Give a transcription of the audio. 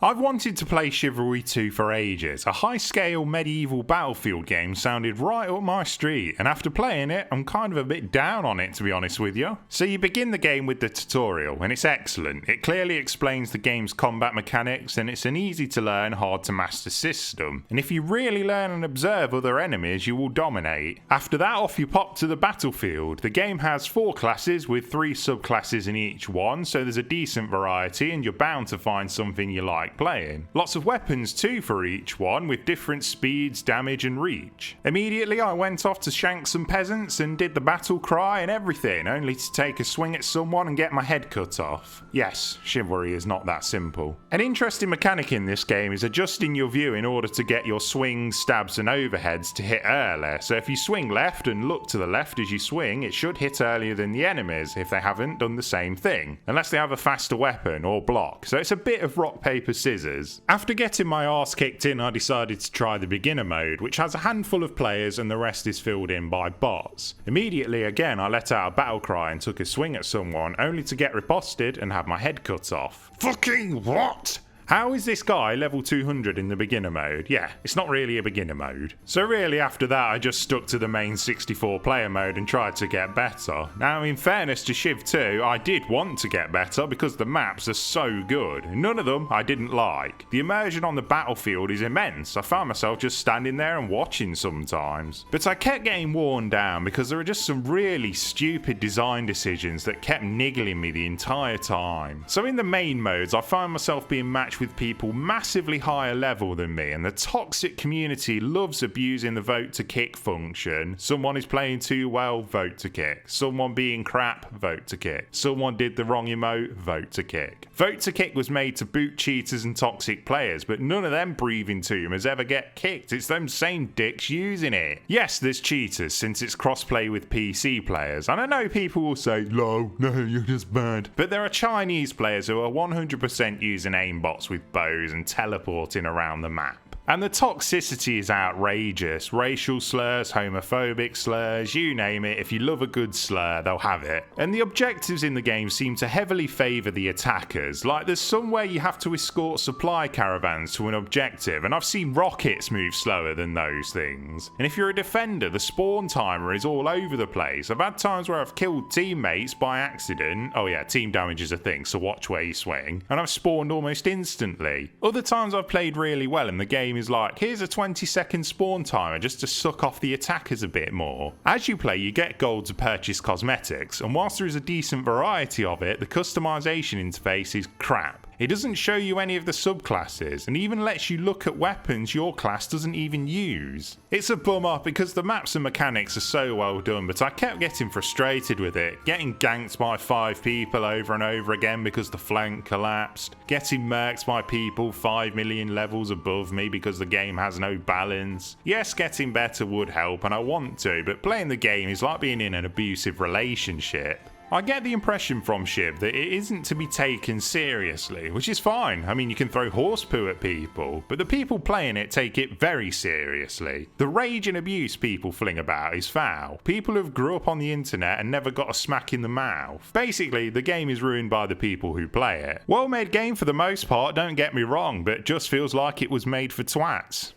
I've wanted to play Chivalry 2 for ages. A high-scale medieval battlefield game sounded right up my street, and after playing it, I'm kind of a bit down on it, to be honest with you. So you begin the game with the tutorial, and it's excellent. It clearly explains the game's combat mechanics, and it's an easy-to-learn, hard-to-master system. And if you really learn and observe other enemies, you will dominate. After that, off you pop to the battlefield. The game has 4 classes with 3 subclasses in each one, so there's a decent variety, and you're bound to find something you like playing. Lots of weapons too for each one, with different speeds, damage and reach. Immediately I went off to shank some peasants and did the battle cry and everything, only to take a swing at someone and get my head cut off. Yes, Chivalry is not that simple. An interesting mechanic in this game is adjusting your view in order to get your swings, stabs and overheads to hit earlier. So if you swing left and look to the left as you swing, it should hit earlier than the enemies if they haven't done the same thing, unless they have a faster weapon or block. So it's a bit of rock, paper, scissors. After getting my arse kicked in, I decided to try the beginner mode, which has a handful of players and the rest is filled in by bots. Immediately again I let out a battle cry and took a swing at someone, only to get riposted and have my head cut off. Fucking what? How is this guy level 200 in the beginner mode? Yeah, it's not really a beginner mode. So really after that I just stuck to the main 64 player mode and tried to get better. Now in fairness to Shiv 2, I did want to get better because the maps are so good. None of them I didn't like. The immersion on the battlefield is immense. I found myself just standing there and watching sometimes. But I kept getting worn down because there are just some really stupid design decisions that kept niggling me the entire time. So in the main modes I found myself being matched with people massively higher level than me, and the toxic community loves abusing the vote to kick function. Someone is playing too well, vote to kick. Someone being crap, vote to kick. Someone did the wrong emote, vote to kick. Vote to kick was made to boot cheaters and toxic players, but none of them breathing tombers ever get kicked. It's them same dicks using it. Yes, there's cheaters since it's crossplay with PC players, and I know people will say, "Lo, no, you're just bad." But there are Chinese players who are 100% using aimbots with bows and teleporting around the map. And the toxicity is outrageous. Racial slurs, homophobic slurs, you name it. If you love a good slur, they'll have it. And the objectives in the game seem to heavily favour the attackers. Like there's somewhere you have to escort supply caravans to an objective, and I've seen rockets move slower than those things. And if you're a defender, the spawn timer is all over the place. I've had times where I've killed teammates by accident. Oh yeah, team damage is a thing, so watch where you swing. And I've spawned almost instantly. Other times I've played really well and the game is like, here's a 20-second spawn timer just to suck off the attackers a bit more. As you play, you get gold to purchase cosmetics, and whilst there is a decent variety of it, the customization interface is crap. It doesn't show you any of the subclasses, and even lets you look at weapons your class doesn't even use. It's a bummer because the maps and mechanics are so well done, but I kept getting frustrated with it, getting ganked by 5 people over and over again because the flank collapsed, getting murked by people 5 million levels above me because the game has no balance. Yes, getting better would help and I want to, but playing the game is like being in an abusive relationship. I get the impression from Shiv that it isn't to be taken seriously, which is fine. I mean, you can throw horse poo at people, but the people playing it take it very seriously. The rage and abuse people fling about is foul. People who've grew up on the internet and never got a smack in the mouth. Basically, the game is ruined by the people who play it. Well-made game for the most part, don't get me wrong, but just feels like it was made for twats.